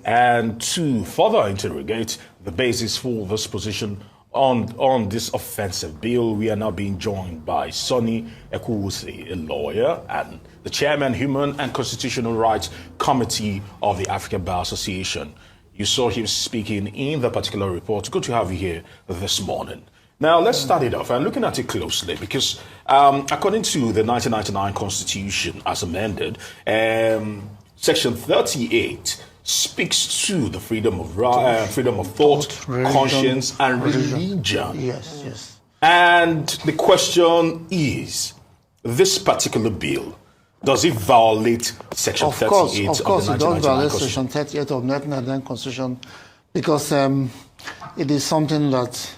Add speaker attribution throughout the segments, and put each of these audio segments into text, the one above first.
Speaker 1: And to further interrogate the basis for this position on this offensive bill, we are now being joined by Sonny Ekuwusi, a lawyer and the chairman, Human and Constitutional Rights Committee of the African Bar Association. You saw him speaking in the particular report. Good to have you here this morning. Now, let's start it off and looking at it closely because according to the 1999 Constitution as amended, Section 38 speaks to the freedom of thought, religion, conscience, and religion.
Speaker 2: Yes, yes.
Speaker 1: And the question is, this particular bill, does it violate Section 38 of the 1999 Constitution?
Speaker 2: Of course, it does violate Section 38 of the 1999 Constitution because it is something that,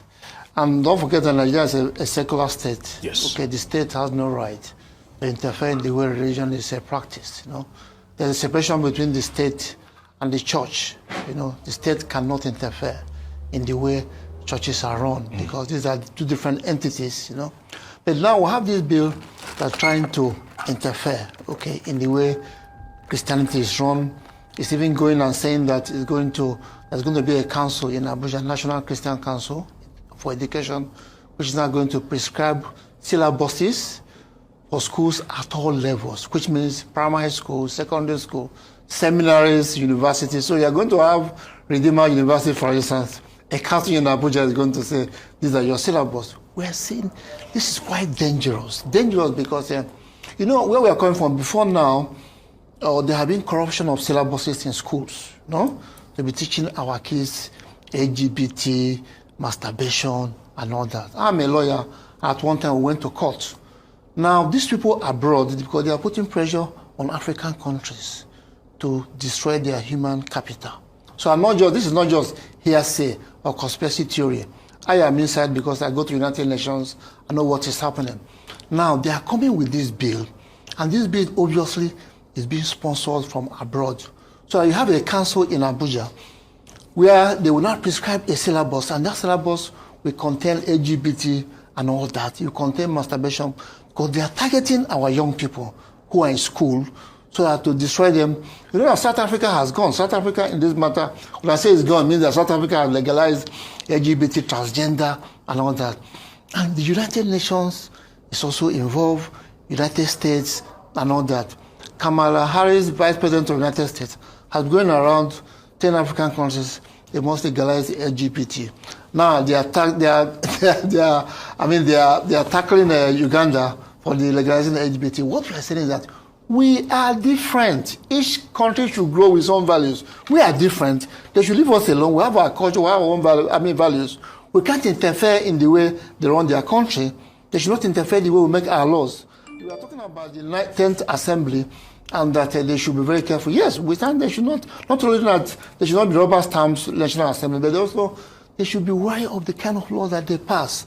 Speaker 2: and don't forget that Nigeria is a secular state.
Speaker 1: Yes.
Speaker 2: Okay, the state has no right to interfere in the way religion is practiced. You know, there's a separation between the state and the church. You know, the state cannot interfere in the way churches are run because these are two different entities. You know, but now we have this bill that's trying to interfere, okay, in the way Christianity is run. It's even going and saying that there's going to be a council in Abuja, National Christian Council for Education, which is now going to prescribe syllabuses for schools at all levels, which means primary school, secondary school, seminaries, universities. So you're going to have Redeemer University, for instance, a council in Abuja is going to say, these are your syllabus. We're seeing this is quite dangerous. Dangerous because, you know, where we are coming from before now, there have been corruption of syllabuses in schools, no? They'll be teaching our kids LGBT, masturbation, and all that. I'm a lawyer. At one time, we went to court. Now, these people abroad, because they are putting pressure on African countries to destroy their human capital. So this is not just hearsay or conspiracy theory. I am inside because I go to United Nations, I know what is happening. Now, they are coming with this bill, and this bill obviously is being sponsored from abroad. So you have a council in Abuja where they will not prescribe a syllabus, and that syllabus will contain LGBT and all that. You contain masturbation, because they are targeting our young people who are in school so that to destroy them. You know that South Africa has gone. South Africa in this matter, when I say it's gone, it means that South Africa has legalized LGBT, transgender, and all that. And the United Nations is also involved, United States, and all that. Kamala Harris, Vice President of the United States, has been going around 10 African countries. They must legalize LGBT. Now they are tackling Uganda for the legalizing LGBT. What we are saying is that we are different. Each country should grow with its own values. We are different. They should leave us alone. We have our culture, we have our own values. We can't interfere in the way they run their country. They should not interfere in the way we make our laws. We are talking about the 10th Assembly and that they should be very careful. Yes, we think they should not only that they should not be rubber stamps, National Assembly, but also they should be wary of the kind of laws that they pass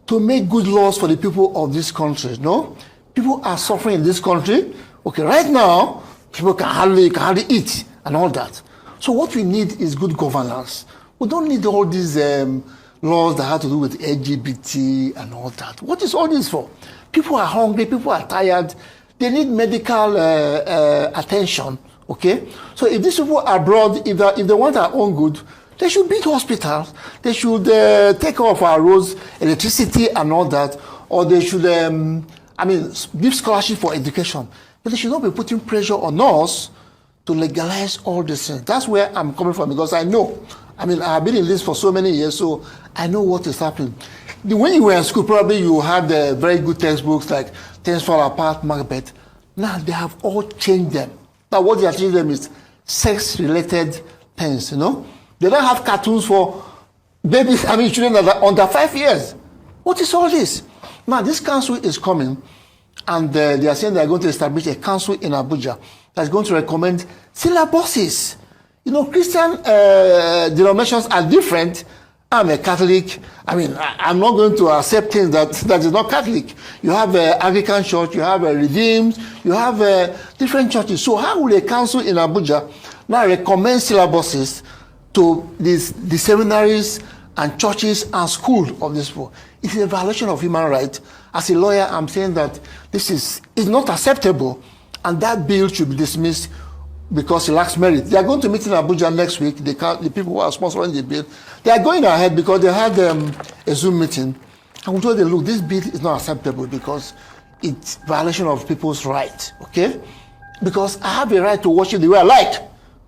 Speaker 2: to make good laws for the people of this country. No? People are suffering in this country. Okay, right now, people can hardly eat and all that. So what we need is good governance. We don't need all these laws that have to do with LGBT and all that. What is all this for? People are hungry, people are tired, they need medical attention, okay? So if these people are abroad, if they want our own good, they should build hospitals, they should take care of our roads, electricity and all that, or they should, give scholarship for education. But they should not be putting pressure on us to legalize all these things. That's where I'm coming from because I know. I have been in this for so many years, so I know what is happening. When you were in school, probably you had very good textbooks like Things Fall Apart, Macbeth. Now they have all changed them. Now what they are changing them is sex-related things, you know. They don't have cartoons for babies, children that are under 5 years. What is all this? Now this council is coming, and they are saying they are going to establish a council in Abuja that's going to recommend syllabuses. You know, Christian denominations are different. I'm a Catholic. I'm not going to accept things that is not Catholic. You have Anglican church, you have Redeemed, you have different churches. So how will a council in Abuja now recommend syllabuses to the seminaries and churches and schools of this people? It's a violation of human rights. As a lawyer, I'm saying that this is not acceptable, and that bill should be dismissed because he lacks merit. They are going to meet in Abuja next week. The people who are sponsoring the bill, they are going ahead because they had a Zoom meeting. And we told them, look, this bill is not acceptable because it's violation of people's rights, okay? Because I have a right to worship the way I like.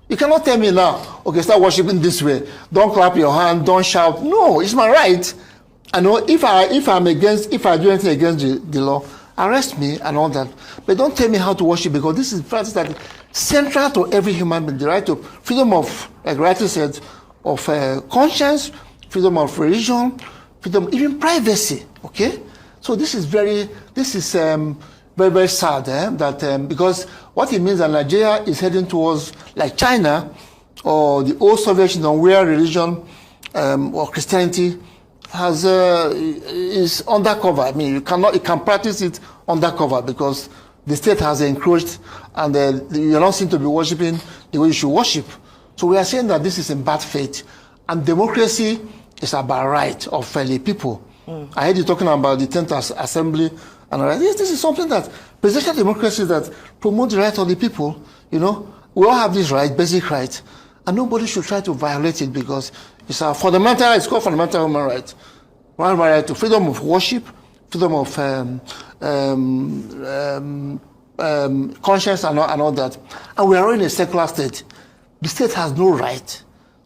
Speaker 2: You cannot tell me now, okay, start worshiping this way. Don't clap your hand, don't shout. No, it's my right. I know if I do anything against the law, arrest me and all that. But don't tell me how to worship because this is practice that central to every human being. The right to freedom of, like rightly said, of conscience, freedom of religion, freedom, even privacy. Okay, so this is very very sad that because what it means that Nigeria is heading towards like China or the old Soviet Union, where religion or Christianity is undercover. I mean, you can practice it undercover because the state has encroached and you're not seen to be worshiping the way you should worship. So we are saying that this is in bad faith, and democracy is about right of fellow people. I heard you talking about the 10th Assembly, and this is something that presidential democracy that promotes the right of the people. You know, we all have this right, basic right, and nobody should try to violate it because it's a fundamental. It's called fundamental human right. One right to freedom of worship, freedom of conscience, and all that. And we are in a secular state. The state has no right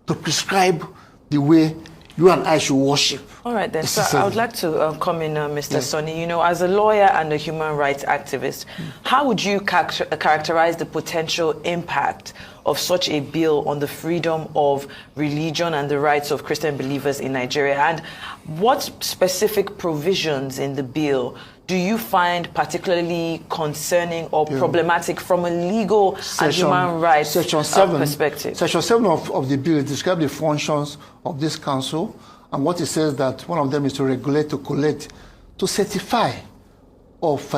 Speaker 2: to prescribe the way you and I should worship. All
Speaker 3: right, then. So I would like to come in, Mr. Sonny. You know, as a lawyer and a human rights activist, how would you characterize the potential impact of such a bill on the freedom of religion and the rights of Christian believers in Nigeria? And what specific provisions in the bill do you find particularly concerning or problematic from a legal and human rights perspective?
Speaker 2: Section 7 of the bill describes the functions of this council, and what it says that one of them is to regulate, to collect, to certify of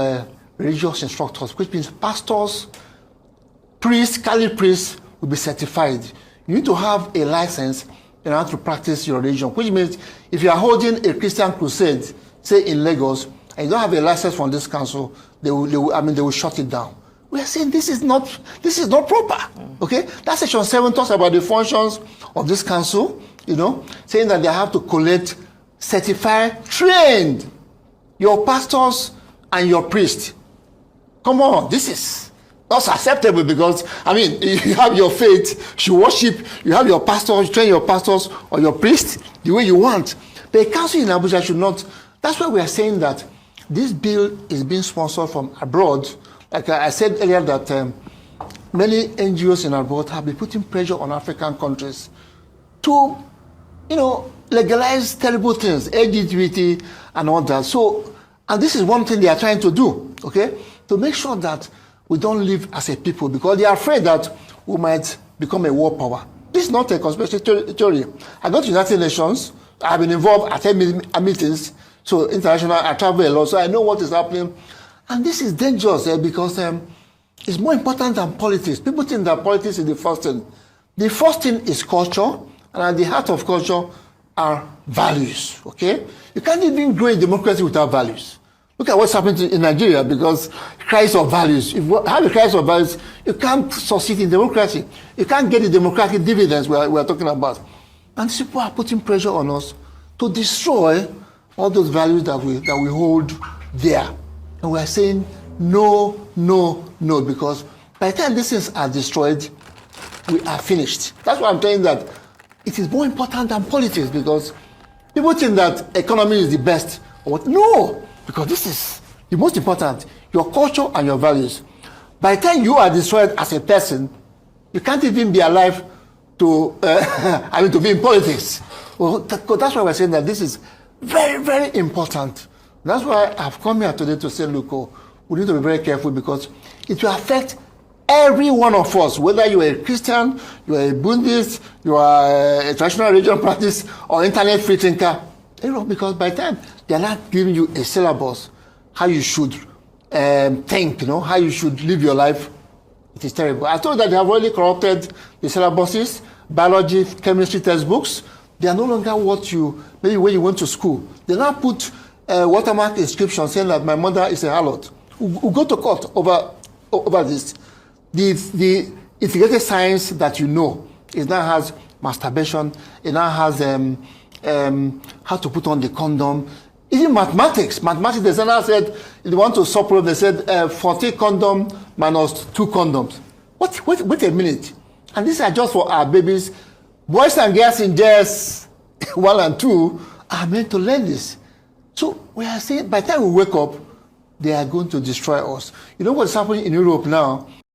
Speaker 2: religious instructors, which means pastors, priests, Catholic priests will be certified. You need to have a license in order to practice your religion, which means if you are holding a Christian crusade, say in Lagos, and you don't have a license from this council, they will shut it down. We are saying this is not proper. Okay, that section 7 talks about the functions of this council. You know, saying that they have to collect, certify, train your pastors and your priests. Come on, this is not acceptable because I mean you have your faith, you worship, you have your pastors, you train your pastors or your priests the way you want. The council in Abuja should not. That's why we are saying that this bill is being sponsored from abroad. Like I said earlier that many NGOs in abroad have been putting pressure on African countries to, you know, legalize terrible things, LGBT and all that. So, and this is one thing they are trying to do, okay, to make sure that we don't live as a people because they are afraid that we might become a world power. This is not a conspiracy theory. I go to United Nations. I've been involved at meetings. So international, I travel a lot, so I know what is happening. And this is dangerous because it's more important than politics. People think that politics is the first thing. The first thing is culture, and at the heart of culture are values, okay? You can't even grow a democracy without values. Look at what's happening in Nigeria because crisis of values. If you have a crisis of values, you can't succeed in democracy. You can't get the democratic dividends we are talking about. And people are putting pressure on us to destroy all those values that we hold there. And we are saying no, no, no, because by the time these things are destroyed, we are finished. That's why I'm saying that it is more important than politics because people think that economy is the best. Or what? No, because this is the most important, your culture and your values. By the time you are destroyed as a person, you can't even be alive to, to be in politics. Well, that's why we're saying that this is very, very important. That's why I've come here today to say, look, we need to be very careful because it will affect every one of us, whether you are a Christian, you are a Buddhist, you are a traditional religion practice, or internet free thinker. You know, because by the time they are not giving you a syllabus, how you should think, you know, how you should live your life, it is terrible. I told that they have already corrupted the syllabuses, biology, chemistry textbooks. They are no longer what you, maybe when you went to school. They now put watermark inscription saying that my mother is a harlot. We'll go to court over this. The integrated science that you know. It now has masturbation. It now has how to put on the condom. Even mathematics. Mathematics, the center said, they want to supplement, they said 40 condom minus 2 condoms. Wait a minute. And these are just for our babies. Boys and girls in JS 1 and 2 are meant to learn this. So we are saying by the time we wake up, they are going to destroy us. You know what's happening in Europe now?